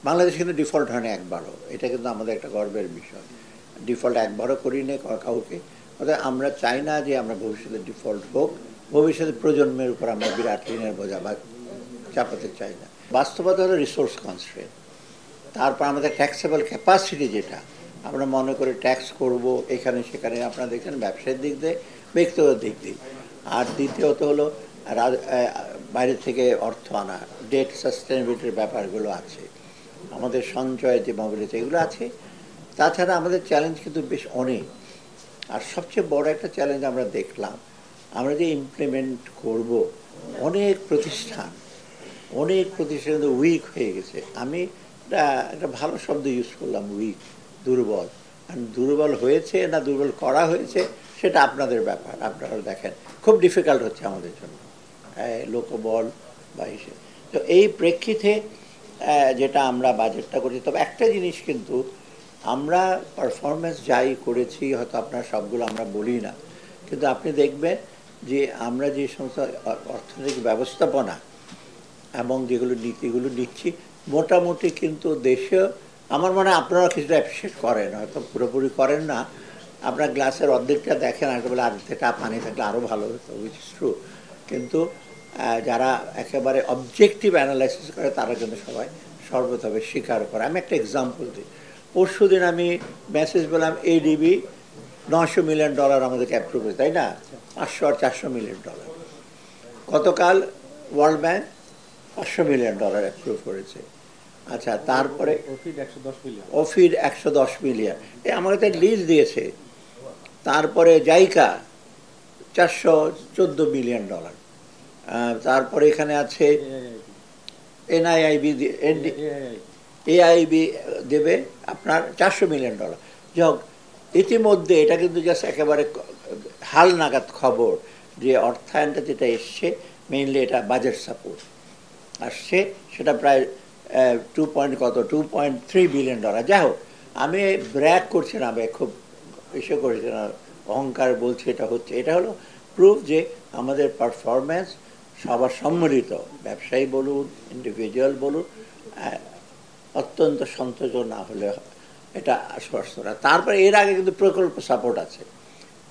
বাংলাদেশ কিন্তু ডিফল্ট হয় না একবারও, এটা কিন্তু আমাদের একটা গর্বের বিষয়। ডিফল্ট একবারও করি না কাউকে। অর্থাৎ আমরা চাই না যে আমরা ভবিষ্যতে ডিফল্ট হোক, ভবিষ্যতে প্রজন্মের উপর আমরা বিরাট ঋণের বোঝা বা চাপাতে চাই না। বাস্তবতা হলো রিসোর্স কনস্ট্রেন। তারপর আমাদের ট্যাক্সেবল ক্যাপাসিটি, যেটা আমরা মনে করি ট্যাক্স করব এখানে সেখানে, আপনারা দেখছেন ব্যবসায়ের দিক দিয়ে, ব্যক্তিগত দিক দিয়ে। আর দ্বিতীয়ত হলো বাইরে থেকে অর্থ আনা, ডেট সাস্টেনেবিলিটির ব্যাপারগুলো আছে, আমাদের সঞ্চয় যে মোবিলিটি এগুলো আছে। তাছাড়া আমাদের চ্যালেঞ্জ কিন্তু বেশ অনেক। আর সবচেয়ে বড় একটা চ্যালেঞ্জ আমরা দেখলাম, আমরা যে ইমপ্লিমেন্ট করব, অনেক প্রতিষ্ঠান কিন্তু উইক হয়ে গেছে। আমি একটা ভালো শব্দ ইউজ করলাম, উইক, দুর্বল। আর দুর্বল হয়েছে না দুর্বল করা হয়েছে সেটা আপনাদের ব্যাপার, আপনারা দেখেন খুব ডিফিকাল্ট হচ্ছে আমাদের জন্য লোকবল বা হিসেবে। তো এই প্রেক্ষিতে যেটা আমরা বাজেটটা করছি, তবে একটা জিনিস কিন্তু আমরা পারফরমেন্স যাই করেছি, হয়তো আপনার সবগুলো আমরা বলি না, কিন্তু আপনি দেখবেন যে আমরা যে সমস্ত অর্থনৈতিক ব্যবস্থাপনা এবং যেগুলো নীতিগুলো নিচ্ছি, মোটামুটি কিন্তু দেশে আমার মনে হয় আপনারা কিছুটা অ্যাপ্রিসিয়েট করেন, হয়তো পুরোপুরি করেন না। আপনার গ্লাসের অর্ধেকটা দেখেন আর বলে অর্ধেকটা পানি থাকলে আরও ভালো হতো, উইচ ইজ ট্রু। কিন্তু যারা একেবারে অবজেক্টিভ অ্যানালাইসিস করে তারা কিন্তু সবাই সর্বতভাবে স্বীকার করে। আমি একটা এক্সাম্পল দিই। পরশু দিন আমি মেসেজ পেলাম এডিবি $900 মিলিয়ন আমাদেরকে অ্যাপ্রুভ করেছে, তাই না? 500 আর $400 মিলিয়ন। গতকাল ওয়ার্ল্ড ব্যাংক $500 মিলিয়ন অ্যাপ্রুভ করেছে। আচ্ছা, তারপরে ওফিড 110 মিলিয়ন, আমাকে তো লিস্ট দিয়েছে। তারপরে জাইকা $414 মিলিয়ন। তারপরে এখানে আছে এআইবি দেবে আপনার $400 মিলিয়ন। যাক, ইতিমধ্যে এটা কিন্তু জাস্ট একেবারে হাল নাগাদ খবর যে অর্থায়নটা যেটা এসছে, মেইনলি এটা বাজেট সাপোর্ট আসছে, সেটা প্রায় 2.3 বিলিয়ন। যাই হোক, আমি ব্র্যাক করছি না, আমি খুব ইসে করছি না, অহংকার বলছি এটা হচ্ছে, এটা হলো প্রুফ যে আমাদের পারফরম্যান্স সবার সম্মিলিত, ব্যবসায়ী বলুন, ইন্ডিভিজুয়াল বলুন, অত্যন্ত সন্তোষজনক না হলে এটা আশ্বস্ত না। তারপরে এর আগে কিন্তু প্রকল্প সাপোর্ট আছে,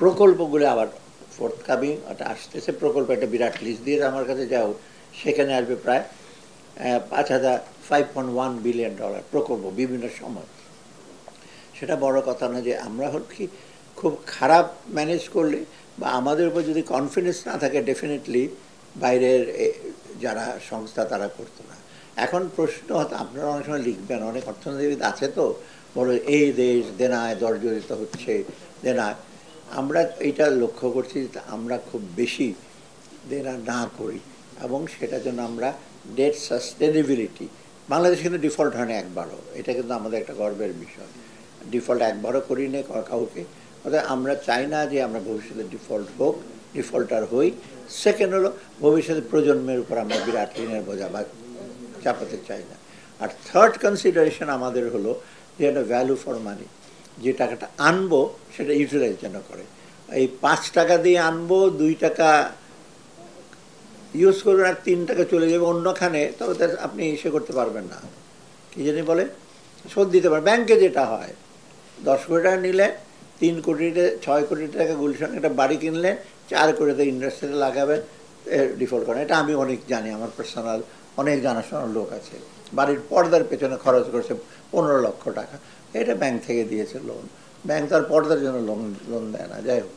প্রকল্পগুলো আবার ফোর্থকামিং, ওটা আসতেছে। প্রকল্প একটা বিরাট লিস্ট দিয়ে আমার কাছে যাও, সেখানে আসবে প্রায় 5.1 বিলিয়ন প্রকল্প বিভিন্ন সময়। সেটা বড় কথা না যে আমরা হল কি খুব খারাপ ম্যানেজ করলে বা আমাদের উপর যদি কনফিডেন্স না থাকে, ডেফিনেটলি বাইরের যারা সংস্থা তারা করতো না। এখন প্রশ্ন হয়তো আপনারা অনেক সময় লিখবেন, অনেক অর্থনীতিবিদ আছে তো, বলো এই দেশ দেনায় জর্জরিত হচ্ছে, দেনায়। আমরা এইটা লক্ষ্য করছি আমরা খুব বেশি দেনা না করি, এবং সেটার জন্য আমরা ডেট সাস্টেনেবিলিটি, বাংলাদেশ কিন্তু ডিফল্ট হয় না একবারও, এটা কিন্তু আমাদের একটা গর্বের বিষয়। ডিফল্ট একবারও করি না কাউকে। অর্থাৎ আমরা চাই না যে আমরা ভবিষ্যতে ডিফল্ট হোক, ডিফল্টার হই। সেকেন্ড হলো ভবিষ্যতে প্রজন্মের উপর আমরা বিরাট ঋণের বোঝা বা চাপাতে চাই না। আর থার্ড কনসিডারেশন আমাদের হলো যে একটা ভ্যালু ফর মানি, যে টাকাটা আনবো সেটা ইউটিলাইজ যেন করে। এই 5 টাকা দিয়ে আনবো, 2 টাকা ইউজ করবেন আর 3 টাকা চলে যাবে অন্যখানে, তবে আপনি ইসে করতে পারবেন না, কি জানি বলে, শোধ দিতে পারবেন। ব্যাংকে যেটা হয়, 10 কোটি টাকা নিলে 3 কোটিতে 6 কোটি টাকা গুলশান একটা বাড়ি কিনলে 4 কোটিতে ইন্ডাস্ট্রিতে লাগাবেন, ডিফল্ট করেন। এটা আমি অনেক জানি, আমার পার্সোনাল অনেক জানাশোনার লোক আছে, বাড়ির পর্দার পেছনে খরচ করেছে 15 লক্ষ টাকা, এটা ব্যাংক থেকে দিয়েছে লোন। ব্যাংক তার পর্দার জন্য লোন দেয় না। যাই হোক,